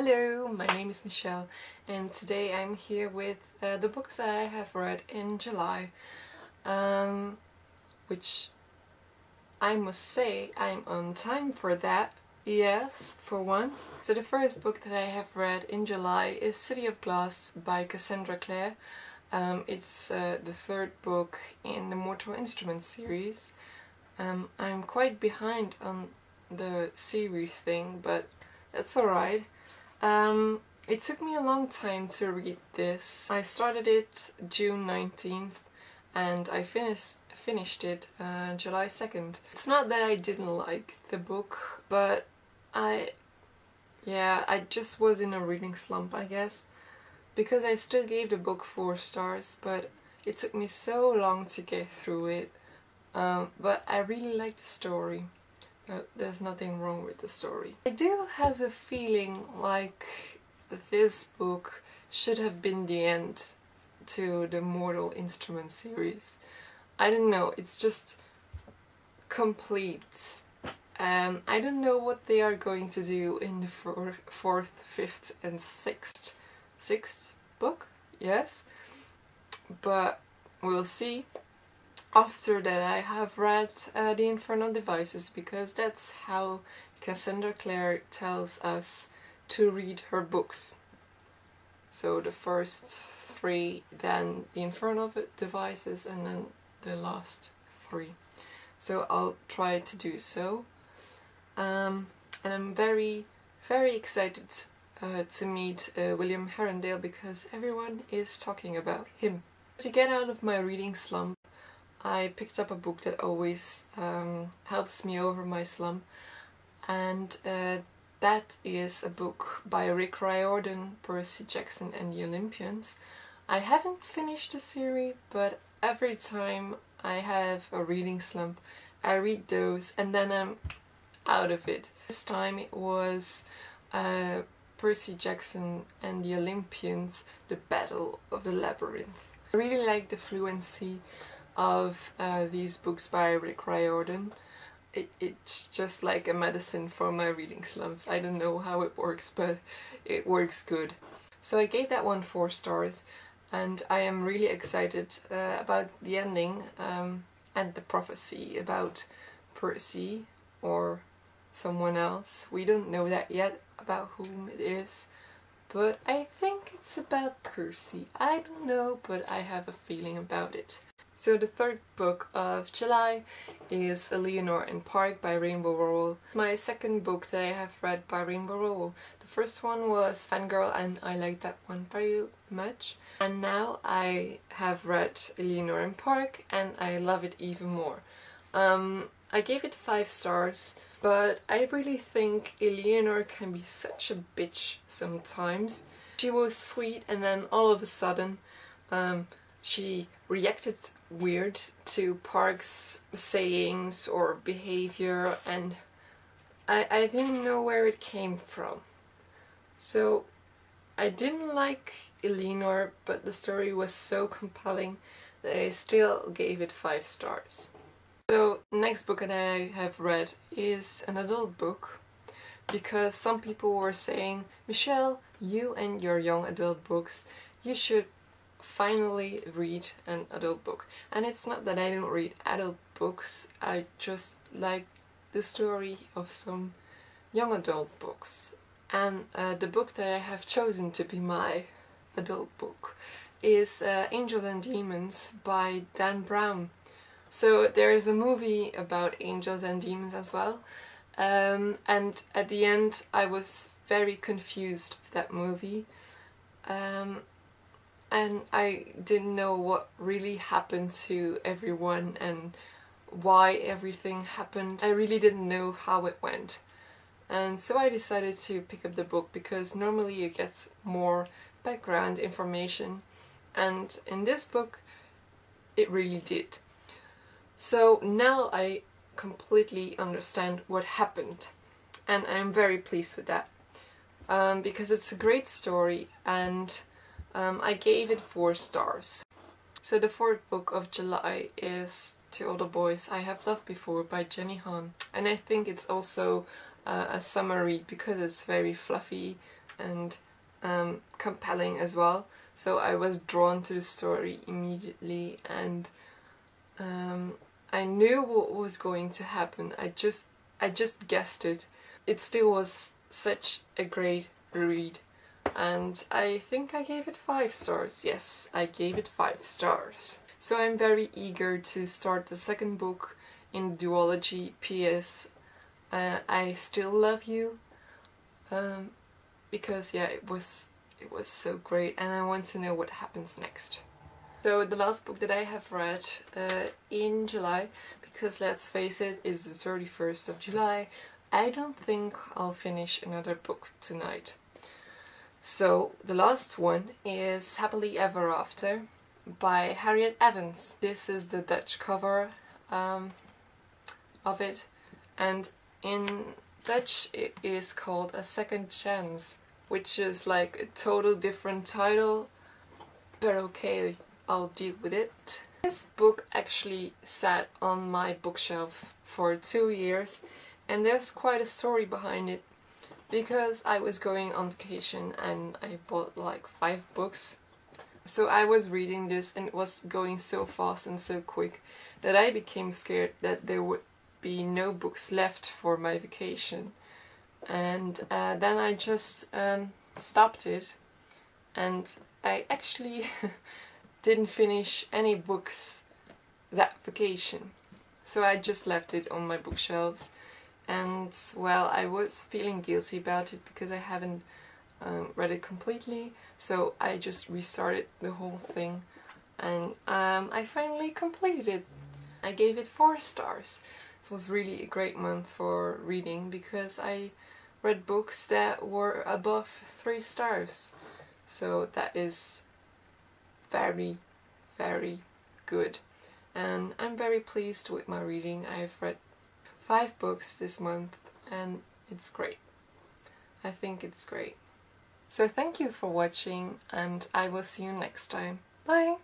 Hello, my name is Michelle and today I'm here with the books that I have read in July, which I must say I'm on time for that, yes, for once. So the first book that I have read in July is City of Glass by Cassandra Clare. It's the third book in the Mortal Instruments series. I'm quite behind on the series thing, but that's alright. It took me a long time to read this. I started it June 19th and I finished it July 2nd. It's not that I didn't like the book, but I just was in a reading slump, I guess, because I still gave the book 4 stars, but it took me so long to get through it. But I really like the story. There's nothing wrong with the story. I do have a feeling like this book should have been the end to the Mortal Instruments series. I don't know, it's just complete. I don't know what they are going to do in the 4th, 5th and 6th book, yes, but we'll see. After that I have read The Infernal Devices, because that's how Cassandra Clare tells us to read her books. So the first 3, then The Infernal Devices, and then the last 3. So I'll try to do so. And I'm very, very excited to meet William Herondale, because everyone is talking about him. To get out of my reading slump, I picked up a book that always helps me over my slump, and that is a book by Rick Riordan, Percy Jackson and the Olympians. I haven't finished the series, but every time I have a reading slump I read those and then I'm out of it. This time it was Percy Jackson and the Olympians, The Battle of the Labyrinth. I really like the fluency of these books by Rick Riordan. It's just like a medicine for my reading slumps. I don't know how it works, but it works good. So I gave that one 4 stars, and I am really excited about the ending and the prophecy about Percy or someone else. We don't know that yet about whom it is, but I think it's about Percy. I don't know, but I have a feeling about it. So the third book of July is Eleanor in Park by Rainbow Rowell. My second book that I have read by Rainbow Rowell. The first one was Fangirl and I liked that one very much. And now I have read Eleanor in Park and I love it even more. I gave it 5 stars, but I really think Eleanor can be such a bitch sometimes. She was sweet and then all of a sudden she reacted weird to Park's sayings or behavior, and I didn't know where it came from. So I didn't like Eleanor, but the story was so compelling that I still gave it 5 stars. So next book that I have read is an adult book, because some people were saying, Michelle, you and your young adult books, you should finally read an adult book. And it's not that I don't read adult books, I just like the story of some young adult books. And the book that I have chosen to be my adult book is Angels and Demons by Dan Brown. So there is a movie about angels and demons as well, and at the end I was very confused with that movie. And I didn't know what really happened to everyone and why everything happened. I really didn't know how it went. And so I decided to pick up the book, because normally you get more background information, and in this book it really did. So now I completely understand what happened, and I'm very pleased with that, because it's a great story, and I gave it 4 stars. So the 4th book of July is To All the Boys I Have Loved Before by Jenny Han. And I think it's also a summer read because it's very fluffy and compelling as well. So I was drawn to the story immediately, and I knew what was going to happen. I just guessed it. It still was such a great read, and I think I gave it 5 stars. Yes, I gave it 5 stars. So I'm very eager to start the second book in the duology. P.S. I Still Love You, because yeah, it was so great, and I want to know what happens next. So the last book that I have read in July, because let's face it, is the 31st of July, I don't think I'll finish another book tonight. So the last one is Happily Ever After by Harriet Evans. This is the Dutch cover of it, and in Dutch it is called A Second Chance, which is like a total different title, but okay, I'll deal with it. This book actually sat on my bookshelf for 2 years, and there's quite a story behind it, because I was going on vacation and I bought like 5 books. So I was reading this and it was going so fast and so quick that I became scared that there would be no books left for my vacation. And then I just stopped it, and I actually didn't finish any books that vacation. So I just left it on my bookshelves, and well, I was feeling guilty about it because I haven't read it completely, so I just restarted the whole thing, and I finally completed it. I gave it 4 stars. It was really a great month for reading, because I read books that were above 3 stars. So that is very, very good. And I'm very pleased with my reading. I've read 5 books this month, and it's great. I think it's great. So thank you for watching, and I will see you next time. Bye!